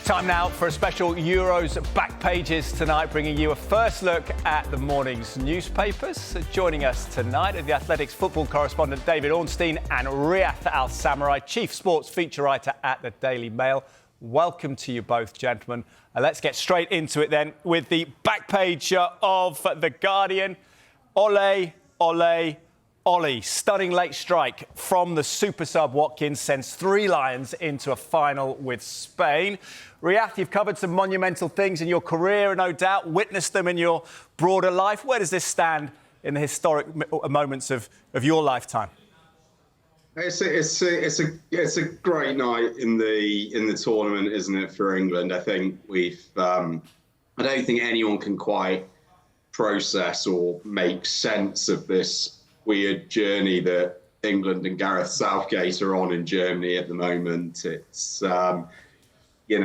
Time now for a special Euros back pages tonight, bringing you a first look at the morning's newspapers. Joining us tonight are the Athletics football correspondent David Ornstein and Riath Al-Samarrai, chief sports feature writer at the Daily Mail. Welcome to you both, gentlemen. Let's get straight into it then with the back page of The Guardian. Ollie stunning late strike from the super sub Watkins sends 3 Lions into a final with Spain. Riath, you've covered some monumental things in your career, no doubt, witnessed them in your broader life. Where does this stand in the historic moments of your lifetime? It's a great night in the tournament, isn't it, for England? I think I don't think anyone can quite process or make sense of this weird journey that England and Gareth Southgate are on in Germany at the moment. It's they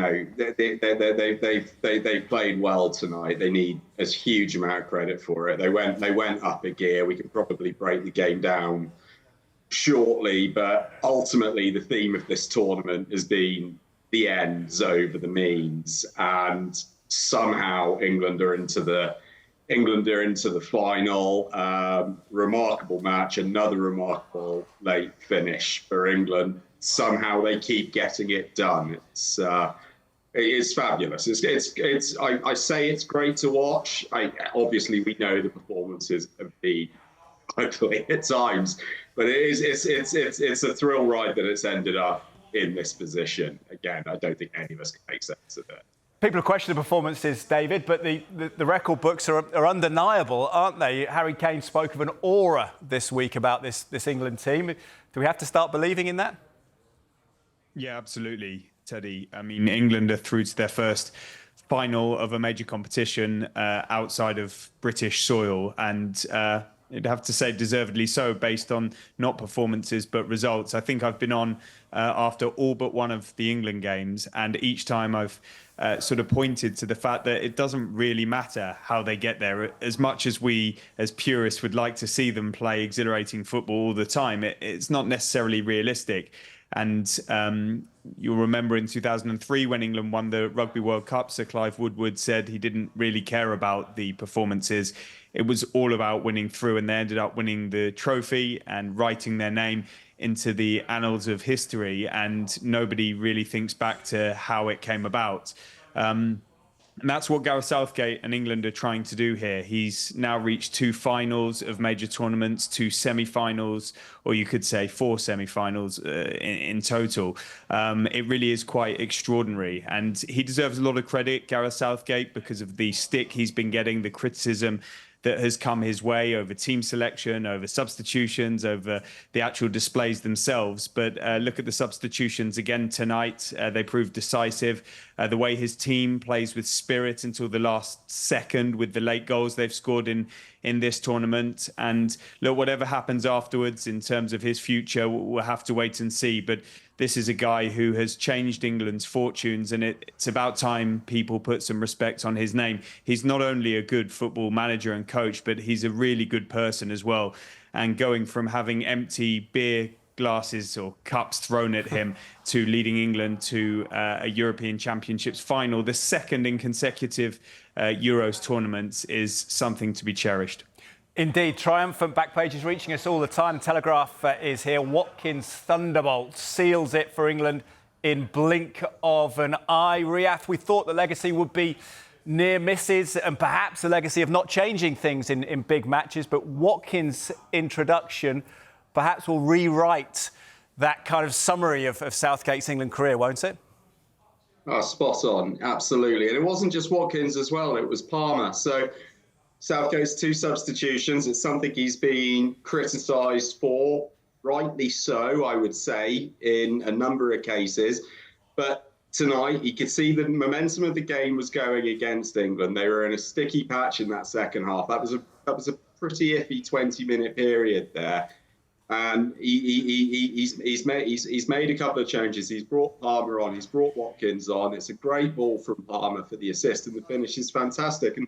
played well tonight. They need a huge amount of credit for it. They went up a gear. We can probably break the game down shortly, but ultimately the theme of this tournament has been the ends over the means, and somehow England are into the final. Remarkable match, another remarkable late finish for England. Somehow they keep getting it done. It's fabulous. I say it's great to watch. Obviously we know the performances have been ugly at times, but it's a thrill ride that it's ended up in this position. Again, I don't think any of us can make sense of it. People have questioned the performances, David, but the record books are undeniable, aren't they? Harry Kane spoke of an aura this week about this England team. Do we have to start believing in that? Yeah, absolutely, Teddy. I mean, England are through to their first final of a major competition outside of British soil, and I'd have to say deservedly so, based on not performances but results. I think I've been on after all but one of the England games, and each time I've sort of pointed to the fact that it doesn't really matter how they get there. As much as we, as purists, would like to see them play exhilarating football all the time, it's not necessarily realistic. And you'll remember in 2003 when England won the Rugby World Cup, Sir Clive Woodward said he didn't really care about the performances. It was all about winning through, and they ended up winning the trophy and writing their name into the annals of history, and nobody really thinks back to how it came about. And that's what Gareth Southgate and England are trying to do here. He's now reached 2 finals of major tournaments, 2 semi-finals, or you could say 4 semi-finals in total. It really is quite extraordinary. And he deserves a lot of credit, Gareth Southgate, because of the stick he's been getting, the criticism that has come his way over team selection, over substitutions, over the actual displays themselves. But look at the substitutions again tonight. They proved decisive. The way his team plays with spirit until the last second with the late goals they've scored in this tournament. And look, whatever happens afterwards in terms of his future, we'll have to wait and see. But this is a guy who has changed England's fortunes, and it's about time people put some respect on his name. He's not only a good football manager and coach, but he's a really good person as well. And going from having empty beer glasses or cups thrown at him to leading England to a European Championships final, the second in consecutive Euros tournaments, is something to be cherished. Indeed, triumphant back pages reaching us all the time. Telegraph is here. Watkins' thunderbolt seals it for England in blink of an eye. Riath, we thought the legacy would be near misses and perhaps a legacy of not changing things in big matches, but Watkins' introduction perhaps will rewrite that kind of summary of Southgate's England career, won't it? Oh, spot on, absolutely. And it wasn't just Watkins as well, it was Palmer. So Southgate's 2 substitutions, it's something he's been criticised for, rightly so, I would say, in a number of cases. But tonight, you could see the momentum of the game was going against England. They were in a sticky patch in that second half. That was a pretty iffy 20-minute period there. And he's made a couple of changes. He's brought Palmer on. He's brought Watkins on. It's a great ball from Palmer for the assist, and the finish is fantastic. And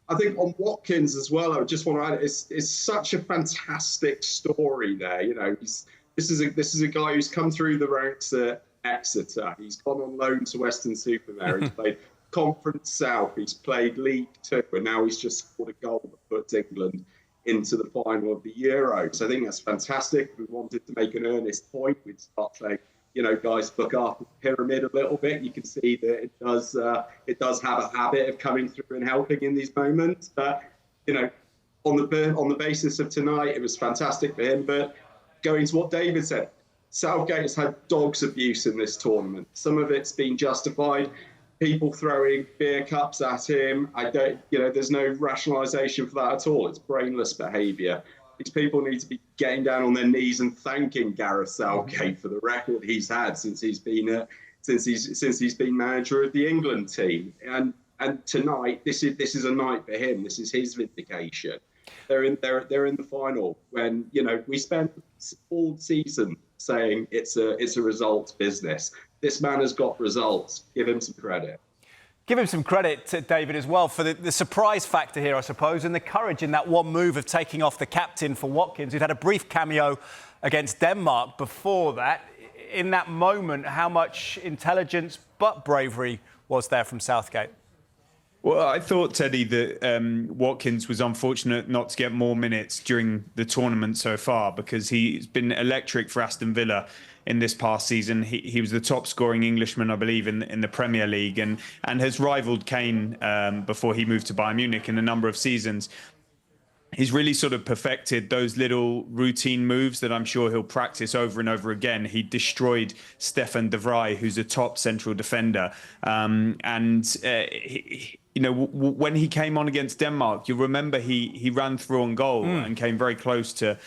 I think on Watkins as well, I just want to add, it's such a fantastic story there. You know, this is a guy who's come through the ranks at Exeter. He's gone on loan to Western-super-Mare. He's played Conference South. He's played League Two, and now he's just scored a goal that puts England into the final of the Euros. I think that's fantastic. If we wanted to make an earnest point, we'd start saying, guys, look after the pyramid a little bit. You can see that it does have a habit of coming through and helping in these moments. But on the basis of tonight, it was fantastic for him. But going to what David said, Southgate has had dog's abuse in this tournament. Some of it's been justified. People throwing beer cups at him. There's no rationalisation for that at all. It's brainless behaviour. These people need to be getting down on their knees and thanking Gareth Southgate for the record he's had since he's been manager of the England team. And tonight, this is a night for him. This is his vindication. They're in the final when we spent all season saying it's a results business. This man has got results. Give him some credit. Give him some credit, to David, as well, for the surprise factor here, I suppose, and the courage in that one move of taking off the captain for Watkins, who'd had a brief cameo against Denmark before that. In that moment, how much intelligence but bravery was there from Southgate? Well, I thought, Teddy, that Watkins was unfortunate not to get more minutes during the tournament so far, because he's been electric for Aston Villa in this past season. He was the top scoring Englishman, I believe, in the Premier League, and has rivaled Kane before he moved to Bayern Munich in a number of seasons. He's really sort of perfected those little routine moves that I'm sure he'll practice over and over again. He destroyed Stefan de Vrij, who's a top central defender. When he came on against Denmark, you remember he ran through on goal and came very close to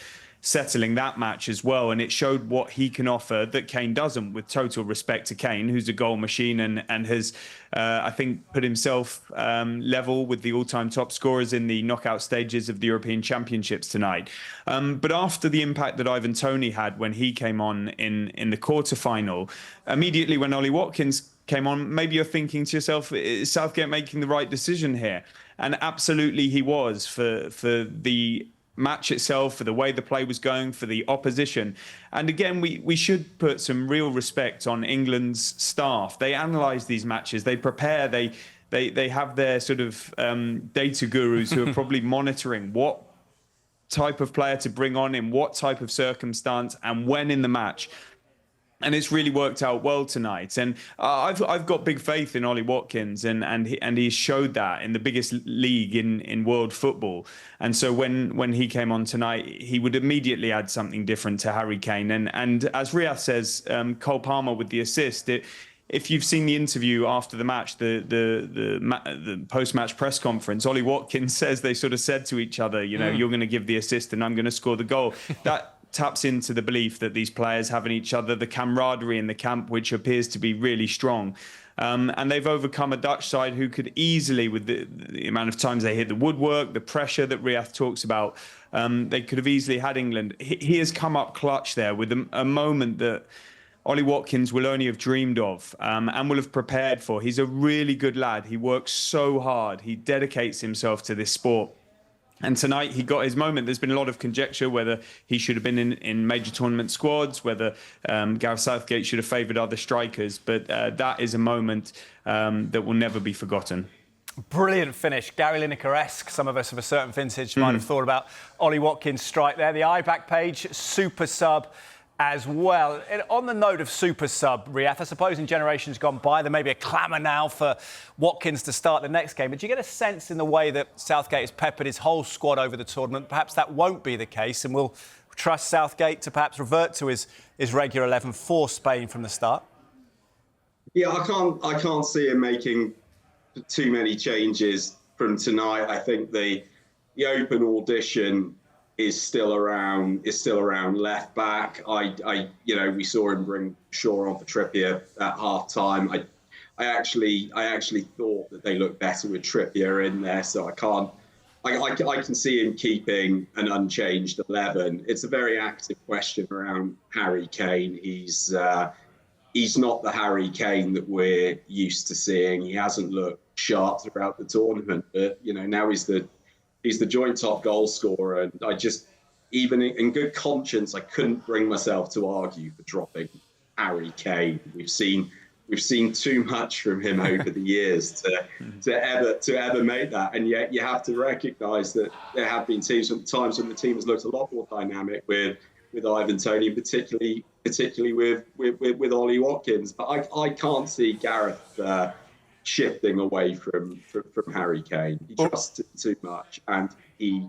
settling that match as well. And it showed what he can offer that Kane doesn't, with total respect to Kane, who's a goal machine and has, I think, put himself level with the all-time top scorers in the knockout stages of the European Championships tonight. But after the impact that Ivan Toney had when he came on in the quarterfinal, immediately when Ollie Watkins came on, maybe you're thinking to yourself, is Southgate making the right decision here? And absolutely he was, for the match itself, for the way the play was going, for the opposition. And again, we should put some real respect on England's staff. They analyse these matches, they prepare, they have their sort of data gurus who are probably monitoring what type of player to bring on in what type of circumstance and when in the match. And it's really worked out well tonight. And I've got big faith in Ollie Watkins, and he showed that in the biggest league in world football. And so when he came on tonight, he would immediately add something different to Harry Kane. And as Riath says, Cole Palmer with the assist. If you've seen the interview after the match, the post-match press conference, Ollie Watkins says they sort of said to each other, you're going to give the assist and I'm going to score the goal. That taps into the belief that these players have in each other, the camaraderie in the camp, which appears to be really strong. And they've overcome a Dutch side who could easily, with the amount of times they hit the woodwork, the pressure that Riath talks about, they could have easily had England. He has come up clutch there with a moment that Ollie Watkins will only have dreamed of and will have prepared for. He's a really good lad. He works so hard. He dedicates himself to this sport. And tonight he got his moment. There's been a lot of conjecture whether he should have been in major tournament squads, whether Gareth Southgate should have favoured other strikers. But that is a moment that will never be forgotten. Brilliant finish. Gary Lineker-esque. Some of us of a certain vintage might have thought about Ollie Watkins' strike there. The eye back page, super sub as well. And on the note of super sub, Riath, I suppose in generations gone by, there may be a clamour now for Watkins to start the next game. But do you get a sense in the way that Southgate has peppered his whole squad over the tournament, perhaps that won't be the case, and will trust Southgate to perhaps revert to his regular 11 for Spain from the start? Yeah, I can't see him making too many changes from tonight. I think the open audition is still around left back. We saw him bring Shaw on for Trippier at half time. I actually thought that they looked better with Trippier in there, so I can see him keeping an unchanged 11. It's a very active question around Harry Kane. He's not the Harry Kane that we're used to seeing. He hasn't looked sharp throughout the tournament, but now he's the joint top goal scorer, and even in good conscience, I couldn't bring myself to argue for dropping Harry Kane. We've seen too much from him over the years to ever make that. And yet you have to recognise that there have been times when the team has looked a lot more dynamic with Ivan Toney, particularly with Ollie Watkins. But I can't see Gareth shifting away from Harry Kane. He trusts him too much, and he,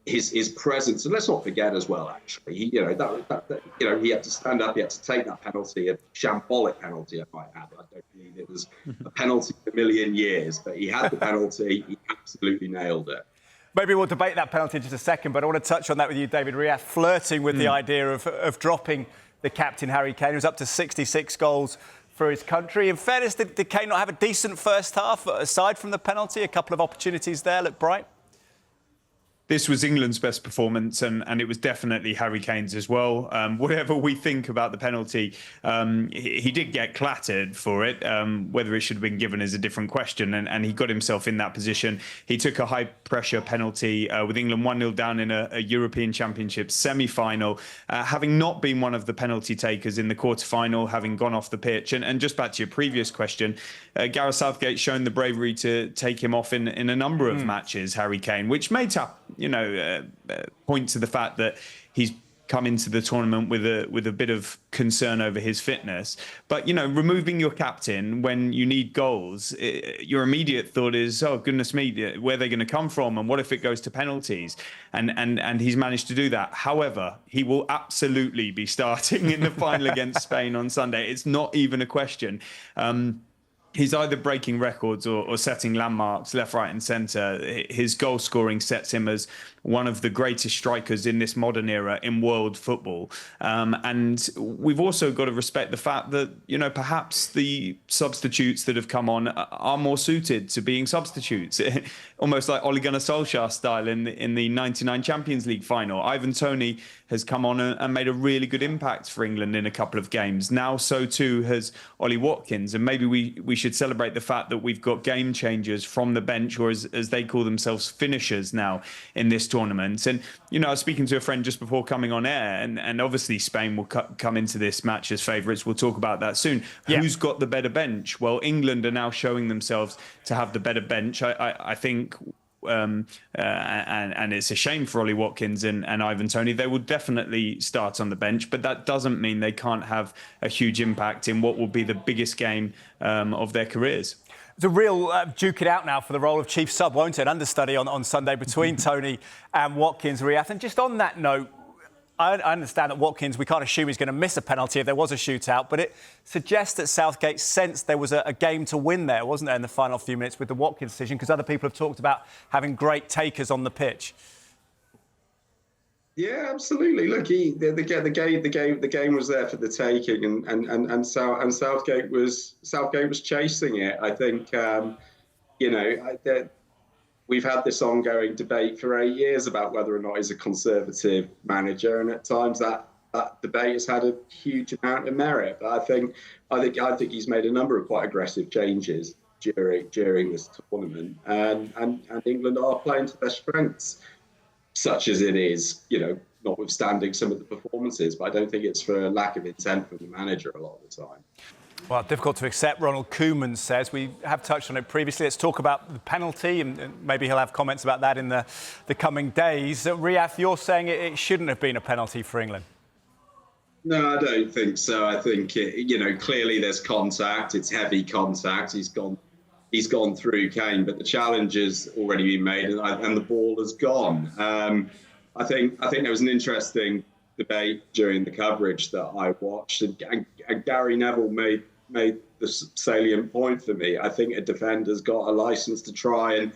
his presence. And let's not forget as well, actually, he had to stand up, he had to take that penalty, a shambolic penalty, I might add. I don't believe it was a penalty in a million years, but he had the penalty. He absolutely nailed it. Maybe we'll debate that penalty in just a second, but I want to touch on that with you, David Riath, flirting with the idea of dropping the captain, Harry Kane. He was up to 66 goals for his country. In fairness, did Kane not have a decent first half, aside from the penalty? A couple of opportunities there look bright. This was England's best performance, and it was definitely Harry Kane's as well. Whatever we think about the penalty, he did get clattered for it. Whether it should have been given is a different question, and he got himself in that position. He took a high-pressure penalty with England 1-0 down in a European Championship semi-final, having not been one of the penalty takers in the quarter-final, having gone off the pitch. And just back to your previous question, Gareth Southgate's shown the bravery to take him off in a number of matches, Harry Kane, which may point to the fact that he's come into the tournament with a bit of concern over his fitness. But, removing your captain when you need goals, your immediate thought is, oh, goodness me, where are they going to come from? And what if it goes to penalties? And he's managed to do that. However, he will absolutely be starting in the final against Spain on Sunday. It's not even a question. He's either breaking records or setting landmarks left, right and centre. His goal scoring sets him as one of the greatest strikers in this modern era in world football. And we've also got to respect the fact that, perhaps the substitutes that have come on are more suited to being substitutes. Almost like Ole Gunnar Solskjaer style in the 99 Champions League final. Ivan Toney has come on and made a really good impact for England in a couple of games. Now, so too has Ollie Watkins. And maybe we should celebrate the fact that we've got game changers from the bench, or as they call themselves, finishers now in this tournament. And, I was speaking to a friend just before coming on air, and obviously Spain will come into this match as favourites. We'll talk about that soon. Yeah. Who's got the better bench? Well, England are now showing themselves to have the better bench. I think... and it's a shame for Ollie Watkins and Ivan Toney. They will definitely start on the bench, but that doesn't mean they can't have a huge impact in what will be the biggest game of their careers. It's a real duke it out now for the role of chief sub, won't it? An understudy on Sunday between Toney and Watkins, Riath. And just on that note, I understand that Watkins, we can't assume he's going to miss a penalty if there was a shootout, but it suggests that Southgate sensed there was a game to win there, wasn't there, in the final few minutes with the Watkins decision, because other people have talked about having great takers on the pitch. Yeah, absolutely. Look, the game was there for the taking, and Southgate was chasing it. I think we've had this ongoing debate for 8 years about whether or not he's a conservative manager, and at times that debate has had a huge amount of merit. But I think he's made a number of quite aggressive changes during this tournament, and England are playing to their strengths, such as it is, notwithstanding some of the performances. But I don't think it's for a lack of intent from the manager a lot of the time. Well, difficult to accept, Ronald Koeman says. We have touched on it previously. Let's talk about the penalty, and maybe he'll have comments about that in the coming days. Riath, you're saying it shouldn't have been a penalty for England? No, I don't think so. I think, clearly there's contact. It's heavy contact. He's gone through Kane, but the challenge has already been made, and the ball has gone. I think there was an interesting debate during the coverage that I watched, and Gary Neville made the salient point for me. I think a defender's got a license to try and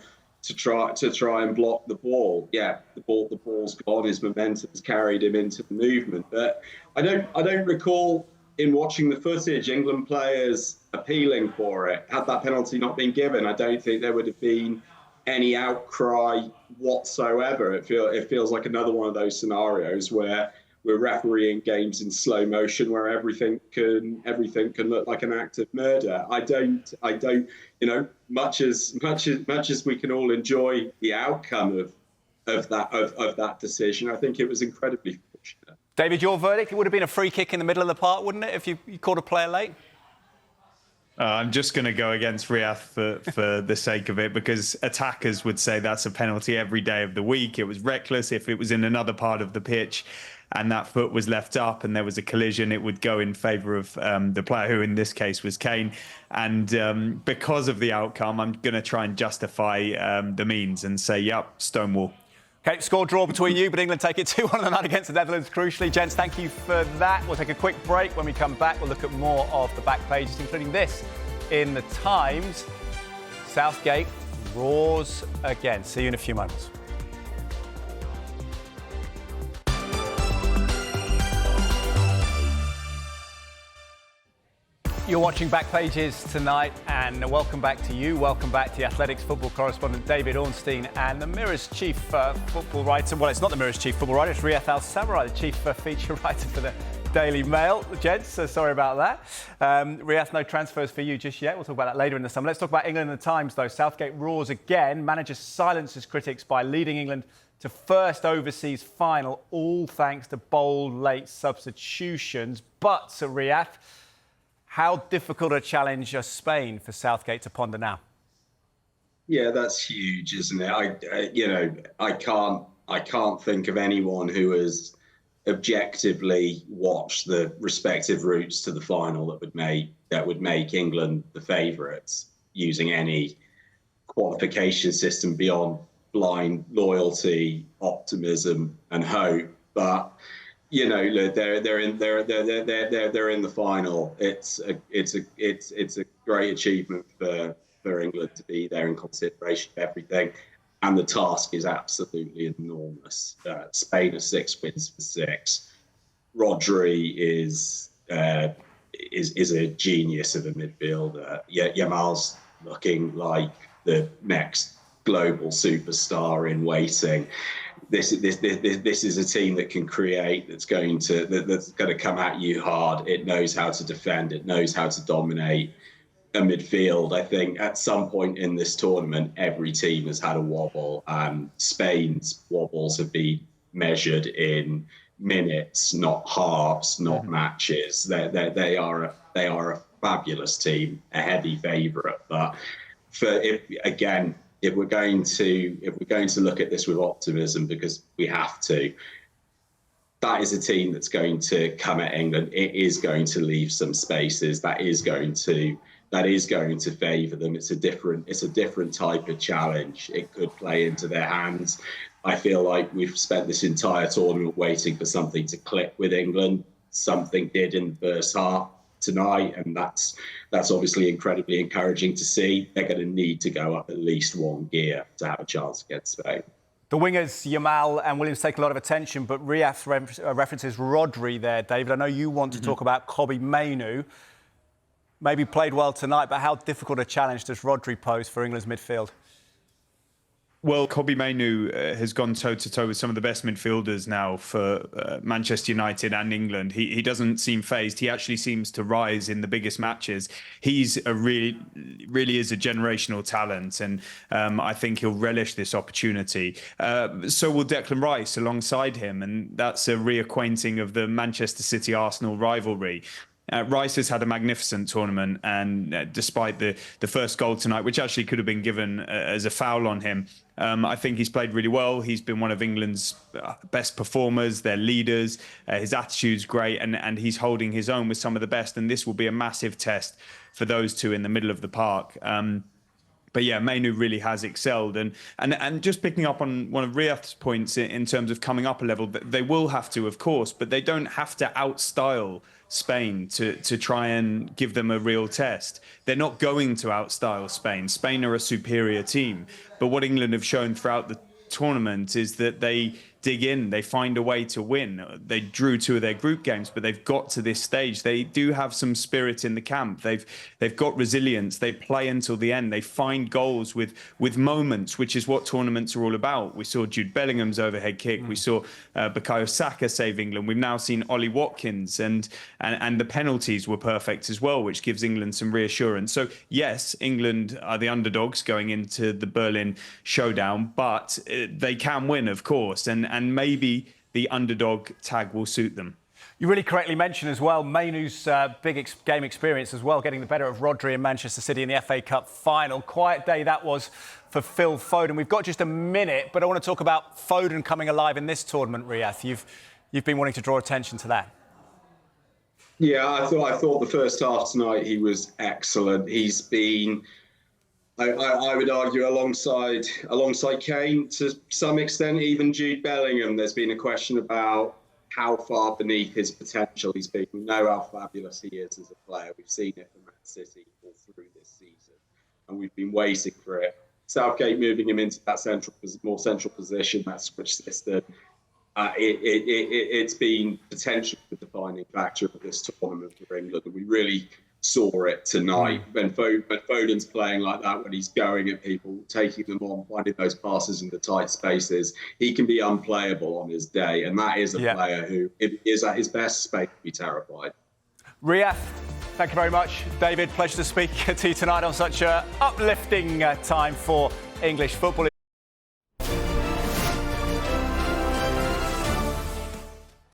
block the ball. Yeah, the ball's gone. His momentum's carried him into the movement. But I don't recall in watching the footage England players appealing for it. Had that penalty not been given, I don't think there would have been any outcry whatsoever. It feels like another one of those scenarios where we're refereeing games in slow motion, where everything can look like an act of murder. I don't, much as we can all enjoy the outcome of that decision, I think it was incredibly fortunate. David, your verdict? It would have been a free kick in the middle of the park, wouldn't it, if you caught a player late? I'm just going to go against Riath for the sake of it, because attackers would say that's a penalty every day of the week. It was reckless. If it was in another part of the pitch and that foot was left up and there was a collision, it would go in favour of the player, who in this case was Kane. And because of the outcome, I'm going to try and justify the means and say, yep, Stonewall. OK, score draw between you, but England take it 2-1 on the night against the Netherlands, crucially. Gents, thank you for that. We'll take a quick break. When we come back, we'll look at more of the back pages, including this in the Times. Southgate roars again. See you in a few moments. You're watching Back Pages tonight, and welcome back to you. Welcome back to the Athletics football correspondent David Ornstein and the Mirror's chief football writer. Well, it's not the Mirror's chief football writer, it's Riath Al-Samarrai, the chief feature writer for the Daily Mail. Gents, sorry about that. Riath, no transfers for you just yet. We'll talk about that later in the summer. Let's talk about England and the Times, though. Southgate roars again. Manager silences critics by leading England to first overseas final, all thanks to bold late substitutions. But, Riath, how difficult a challenge is Spain for Southgate to ponder now? Yeah, that's huge, isn't it? I can't think of anyone who has objectively watched the respective routes to the final that would make England the favourites using any qualification system beyond blind loyalty, optimism, and hope. But they're in the final. It's a great achievement for England to be there in consideration of everything, and the task is absolutely enormous. Spain are 6 wins for 6. Rodri is a genius of a midfielder. Yamal's looking like the next global superstar in waiting. This is a team that can create, that's going to come at you hard. It knows how to defend. It knows how to dominate a midfield. I think at some point in this tournament, every team has had a wobble, and Spain's wobbles have been measured in minutes, not halves, not matches. They are a fabulous team, a heavy favourite. But if we're going to look at this with optimism, because we have to, that is a team that's going to come at England. It is going to leave some spaces. That is going to favour them. It's a different type of challenge. It could play into their hands. I feel like we've spent this entire tournament waiting for something to click with England. Something did in the first half tonight, and that's obviously incredibly encouraging to see. They're going to need to go up at least one gear to have a chance against Spain. The wingers, Yamal and Williams, take a lot of attention, but Riath references Rodri there, David. I know you want to talk about Kobbie Mainoo. Maybe played well tonight, but how difficult a challenge does Rodri pose for England's midfield? Well, Kobbie Mainoo has gone toe-to-toe with some of the best midfielders now for Manchester United and England. He doesn't seem phased. He actually seems to rise in the biggest matches. He's really is a generational talent, and I think he'll relish this opportunity. So will Declan Rice alongside him, and that's a reacquainting of the Manchester City-Arsenal rivalry. Rice has had a magnificent tournament, and despite the first goal tonight, which actually could have been given as a foul on him, I think he's played really well. He's been one of England's best performers, their leaders. His attitude's great, and he's holding his own with some of the best, and this will be a massive test for those two in the middle of the park. But yeah, Mainoo really has excelled. And just picking up on one of Riath's points in terms of coming up a level, they will have to, of course, but they don't have to outstyle Spain to try and give them a real test. They're not going to outstyle Spain. Spain are a superior team. But what England have shown throughout the tournament is that they dig in, they find a way to win. They drew 2 of their group games, but they've got to this stage. They do have some spirit in the camp. They've got resilience. They play until the end. They find goals with moments, which is what tournaments are all about. We saw Jude Bellingham's overhead kick. We saw Bukayo Saka save England. We've now seen Ollie Watkins, and the penalties were perfect as well, which gives England some reassurance. So yes, England are the underdogs going into the Berlin showdown, but they can win, of course, and maybe the underdog tag will suit them. You really correctly mentioned as well Mainoo's big game experience as well, getting the better of Rodri in Manchester City in the FA Cup final. Quiet day that was for Phil Foden. We've got just a minute, but I want to talk about Foden coming alive in this tournament, Riath. You've been wanting to draw attention to that. Yeah, I thought the first half tonight he was excellent. He's been, I would argue, alongside Kane to some extent, even Jude Bellingham. There's been a question about how far beneath his potential he's been. We know how fabulous he is as a player. We've seen it for Man City all through this season, and we've been waiting for it. Southgate moving him into that more central position, that switch system. It's been potentially the defining factor of this tournament for England, and we really saw it tonight. When Foden's playing like that, when he's going at people, taking them on, finding those passes in the tight spaces, he can be unplayable on his day, and that is a player who is at his best space to be terrified. Riath, thank you very much. David, pleasure to speak to you tonight on such an uplifting time for English football.